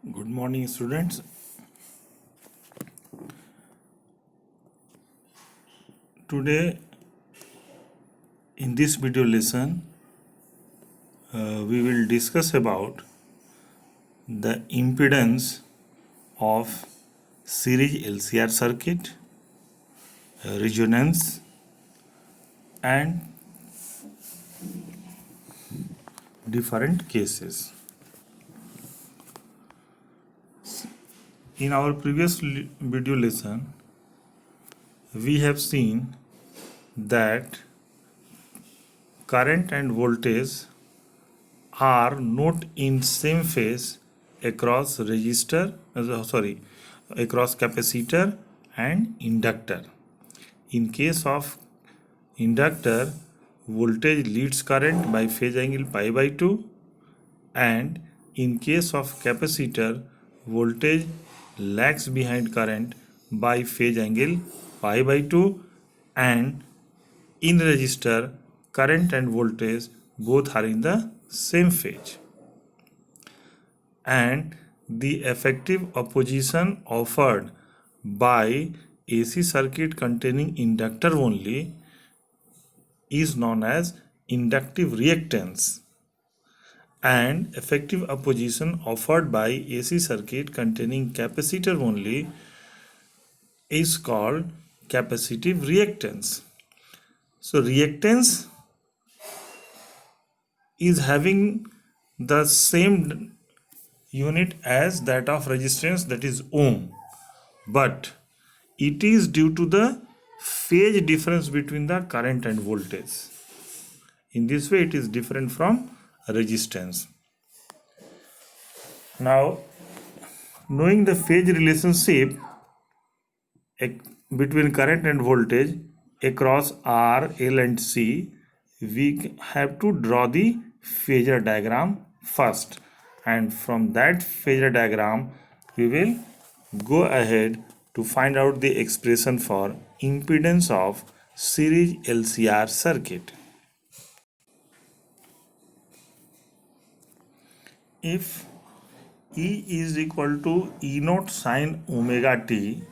Good morning, students. Today, in this video lesson, we will discuss about the impedance of series LCR circuit, resonance, and different cases. In our previous video lesson, we have seen that current and voltage are not in same phase across across capacitor and inductor. In case of inductor, voltage leads current by phase angle pi by 2, and in case of capacitor, voltage lags behind current by phase angle pi by 2, and in resistor, current and voltage both are in the same phase, and the effective opposition offered by AC circuit containing inductor only is known as inductive reactance, and effective opposition offered by AC circuit containing capacitor only is called capacitive reactance. So reactance is having the same unit as that of resistance, that is ohm, but it is due to the phase difference between the current and voltage. In this way it is different from resistance. Now, knowing the phase relationship between current and voltage across R, L and C, we have to draw the phasor diagram first, and from that phasor diagram we will go ahead to find out the expression for impedance of series LCR circuit. If E is equal to E naught sine omega t,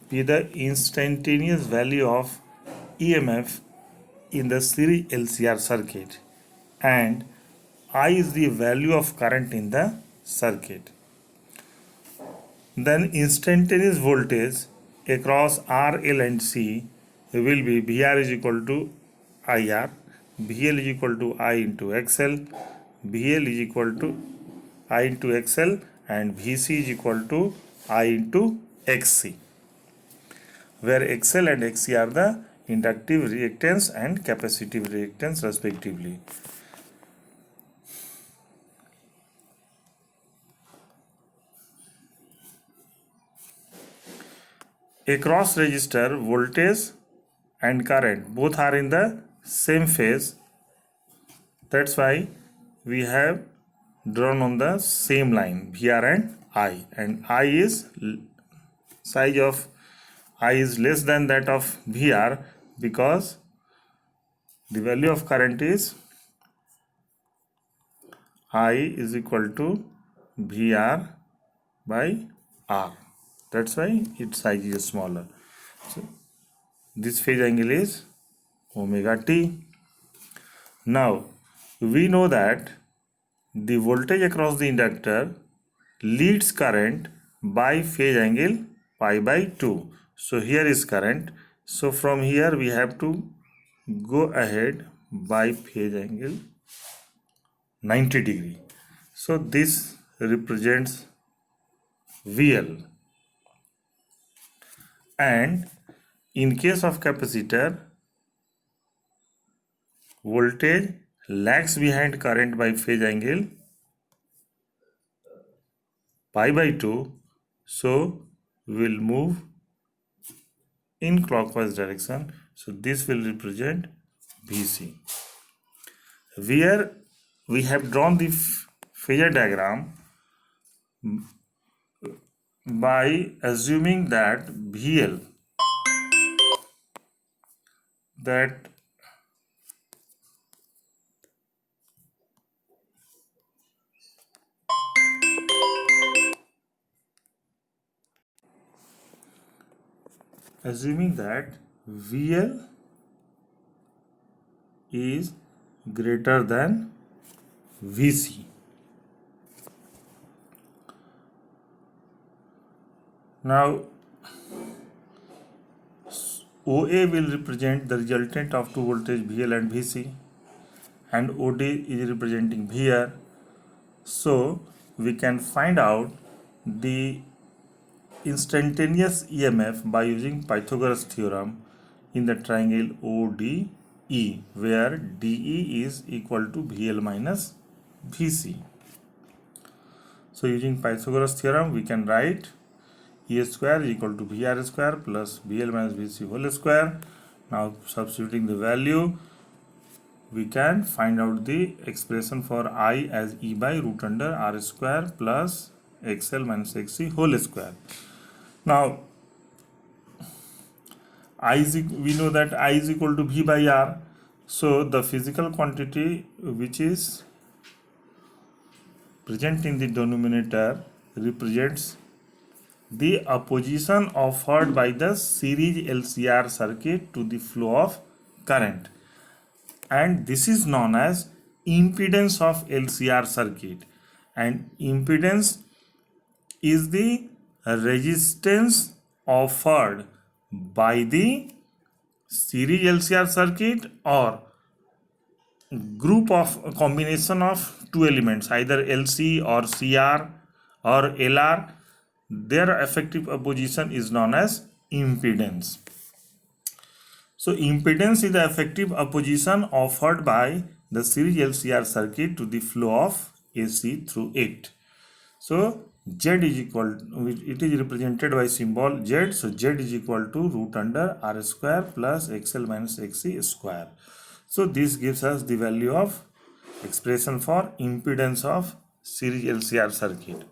be the instantaneous value of EMF in the series LCR circuit, and I is the value of current in the circuit, then instantaneous voltage across R, L and C will be VR is equal to IR, VL is equal to I into XL, VL is equal to I into XL, and VC is equal to I into XC, where XL and XC are the inductive reactance and capacitive reactance respectively. Across resistor, voltage and current both are in the same phase. That's why we have drawn on the same line VR and I is size of I is less than that of VR, because the value of current is I is equal to VR by R. That's why its size is smaller. So this phase angle is omega t. Now we know that the voltage across the inductor leads current by phase angle pi by 2. So here is current. So from here we have to go ahead by phase angle 90 degree. So this represents VL, and in case of capacitor, voltage lags behind current by phase angle pi by 2, so we will move in clockwise direction. So this will represent VC. Where we have drawn the phasor diagram by assuming that VL, that assuming that VL is greater than VC. Now OA will represent the resultant of two voltage VL and VC, and OD is representing VR. So we can find out the instantaneous EMF by using Pythagoras theorem in the triangle ODE, where DE is equal to VL minus VC. So using Pythagoras theorem, we can write E square is equal to VR square plus VL minus VC whole square. Now substituting the value, we can find out the expression for I as E by root under R square plus XL minus XC whole square. Now we know that I is equal to V by R. So the physical quantity which is present in the denominator represents the opposition offered by the series LCR circuit to the flow of current, and this is known as impedance of LCR circuit. And impedance is the resistance offered by the series LCR circuit or group of combination of two elements, either LC or CR or LR. Their effective opposition is known as impedance. So impedance is the effective opposition offered by the series LCR circuit to the flow of AC through it. So Z is equal, it is represented by symbol Z. So Z is equal to root under R square plus XL minus XC square. So this gives us the value of expression for impedance of series LCR circuit.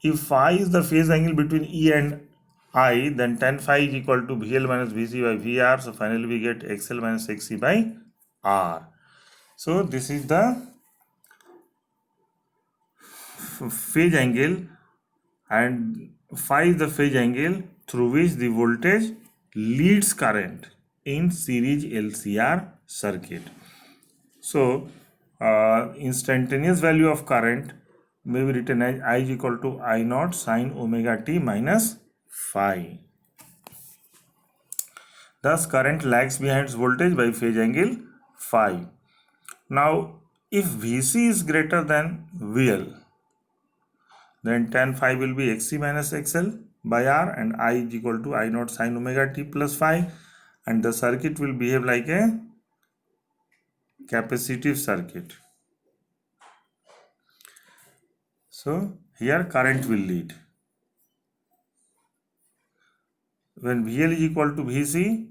If phi is the phase angle between E and I, then tan phi is equal to VL minus VC by VR. So finally we get XL minus XC by R. So this is the phase angle, and phi is the phase angle through which the voltage leads current in series LCR circuit. So instantaneous value of current may be written as I is equal to I naught sine omega t minus phi. Thus current lags behind voltage by phase angle phi. Now if VC is greater than VL, then tan phi will be XC minus XL by R, and I is equal to I naught sine omega t plus phi, and the circuit will behave like a capacitive circuit. So here current will lead. When VL is equal to VC,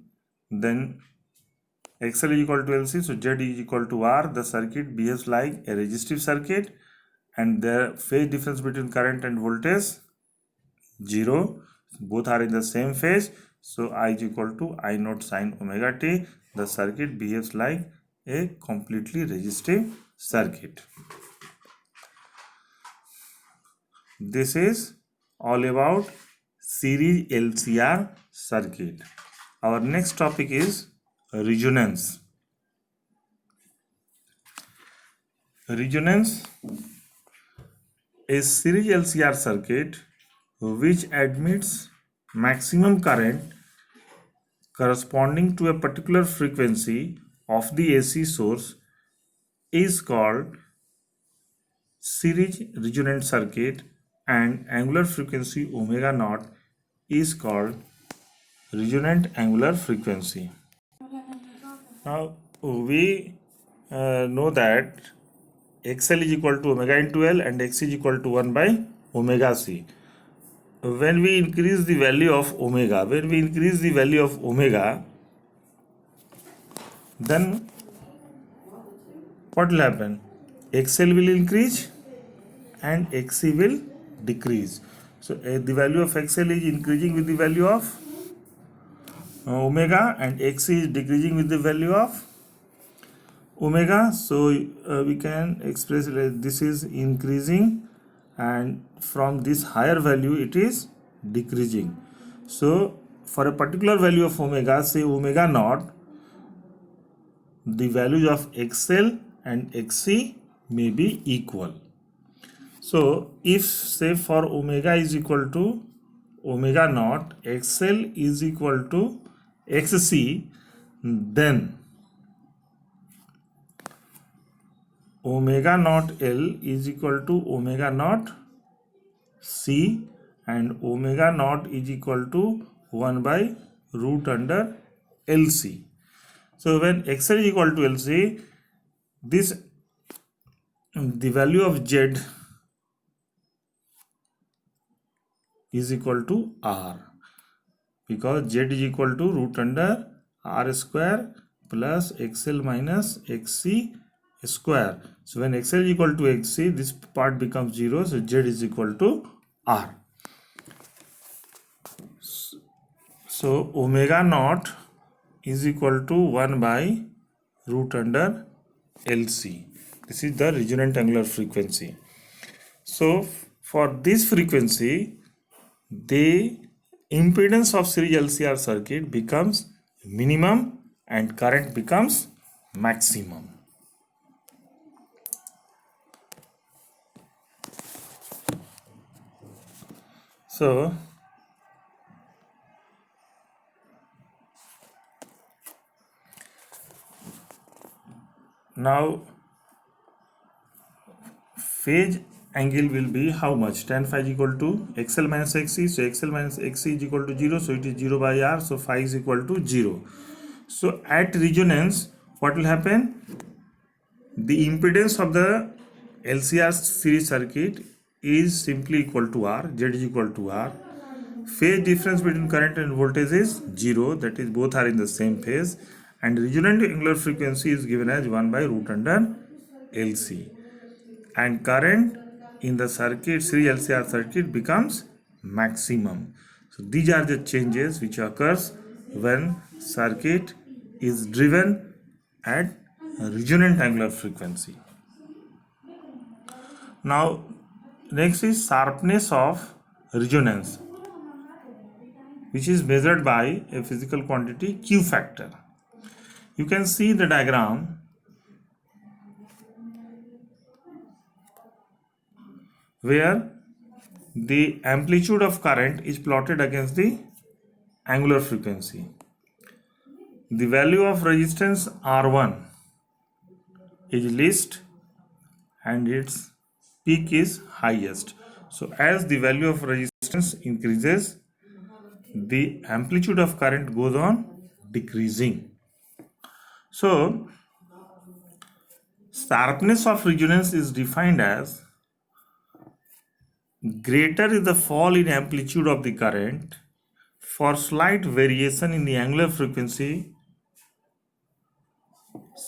then XL is equal to LC, so Z is equal to R. The circuit behaves like a resistive circuit, and the phase difference between current and voltage 0. Both are in the same phase, so I is equal to I naught sine omega t. The circuit behaves like a completely resistive circuit. This is all about series LCR circuit. Our next topic is resonance. Resonance is series LCR circuit which admits maximum current corresponding to a particular frequency of the AC source is called series resonant circuit, and angular frequency omega naught is called resonant angular frequency. Now we know that XL is equal to omega into L and X is equal to 1 by omega C. When we increase the value of omega, then what will happen? XL will increase and XC will decrease. So the value of XL is increasing with the value of omega, and XC is decreasing with the value of omega. So we can express it as this is increasing, and from this higher value it is decreasing. So for a particular value of omega, say omega naught, the values of XL and XC may be equal. So if say for omega is equal to omega naught, XL is equal to XC, then omega naught L is equal to omega naught C, and omega naught is equal to 1 by root under LC. So when XL is equal to LC, the value of Z is equal to R, because Z is equal to root under R square plus XL minus XC square. So when XL is equal to XC, this part becomes 0, so Z is equal to R. So omega naught is equal to 1 by root under LC. This is the resonant angular frequency. So for this frequency, the impedance of series LCR circuit becomes minimum and current becomes maximum. So now phase angle will be how much? Tan phi is equal to XL minus XC. So XL minus XC is equal to 0. So it is 0 by R. So phi is equal to 0. So at resonance, what will happen? The impedance of the LCR series circuit is simply equal to R. Z is equal to R. Phase difference between current and voltage is 0. That is, both are in the same phase. And resonant angular frequency is given as 1 by root under LC. And current in the circuit, series LCR circuit, becomes maximum. So these are the changes which occurs when circuit is driven at resonant angular frequency. Now next is sharpness of resonance, which is measured by a physical quantity Q factor. You can see the diagram where the amplitude of current is plotted against the angular frequency. The value of resistance R1 is least and its peak is highest. So as the value of resistance increases, the amplitude of current goes on decreasing. So sharpness of resonance is defined as greater is the fall in amplitude of the current for slight variation in the angular frequency,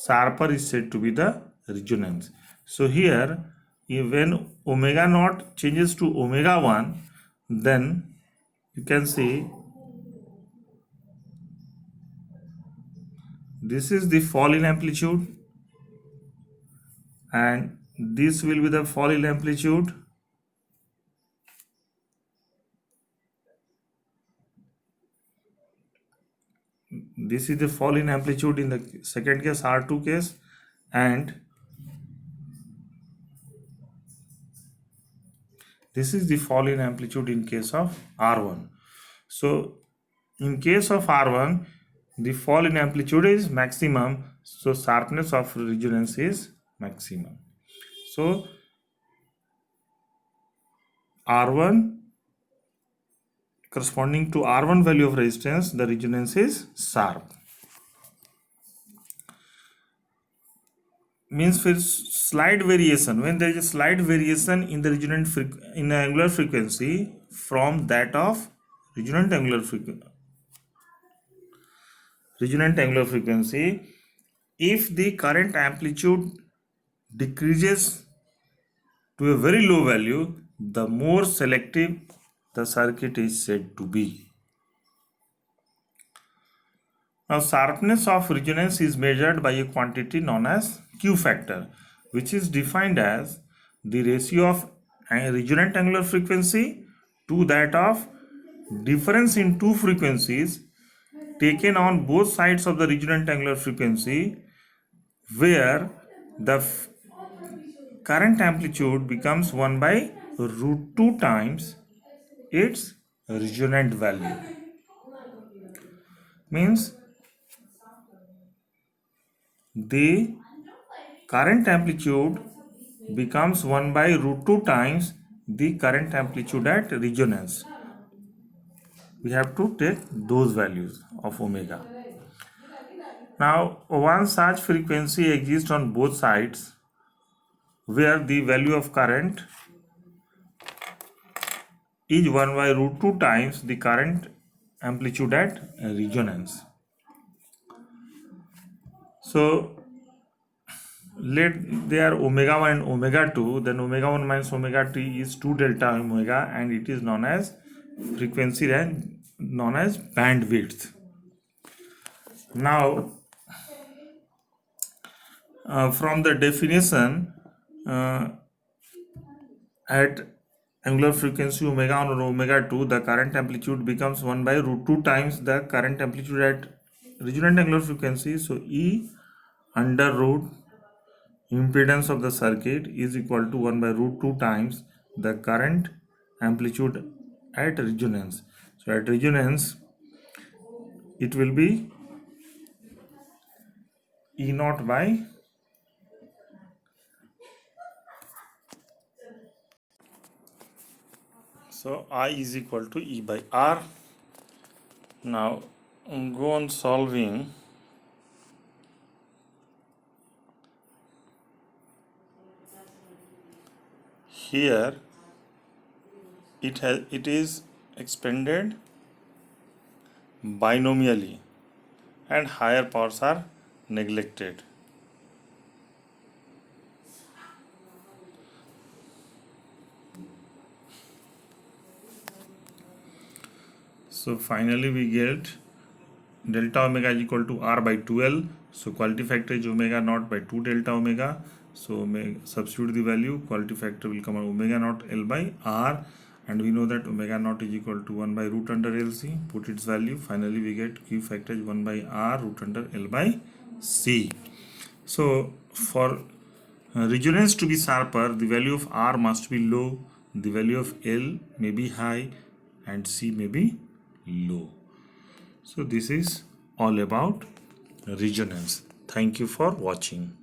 sharper is said to be the resonance. So here, when omega naught changes to omega 1, then you can see this is the fall in amplitude and this will be the fall in amplitude. This is the fall in amplitude in the second case, R2 case, and this is the fall in amplitude in case of R1. So in case of R1, the fall in amplitude is maximum, so sharpness of resonance is maximum. So R1 corresponding to R1 value of resistance, the resonance is sharp. Means for slight variation, when there is a slight variation in the resonant in the angular frequency from that of resonant angular frequency, if the current amplitude decreases to a very low value, the more selective the circuit is said to be. Now sharpness of resonance is measured by a quantity known as Q factor, which is defined as the ratio of resonant angular frequency to that of difference in two frequencies taken on both sides of the resonant angular frequency, where the current amplitude becomes 1 by root 2 times its resonant value. Means the current amplitude becomes 1 by root 2 times the current amplitude at resonance. We have to take those values of omega. Now, one such frequency exists on both sides where the value of current is 1 by root 2 times the current amplitude at resonance. So, let there omega 1 and omega 2, then omega 1 minus omega t is 2 delta omega, and it is known as frequency range, known as bandwidth. Now, from the definition, at angular frequency omega 1 or omega 2, the current amplitude becomes 1 by root 2 times the current amplitude at resonant angular frequency. So, E under root impedance of the circuit is equal to 1 by root 2 times the current amplitude at resonance. So, at resonance, it will be E naught by I is equal to E by R. Now go on solving. Here it is expanded binomially and higher powers are neglected. So finally we get delta omega is equal to R by 12. So quality factor is omega naught by 2 delta omega. So substitute the value, quality factor will come out omega naught L by R, and we know that omega naught is equal to 1 by root under LC. Put its value, finally we get Q factor is 1 by R root under L by C. So for resonance to be sharper, the value of R must be low, the value of L may be high, and C may be low. So this is all about resonance. Thank you for watching.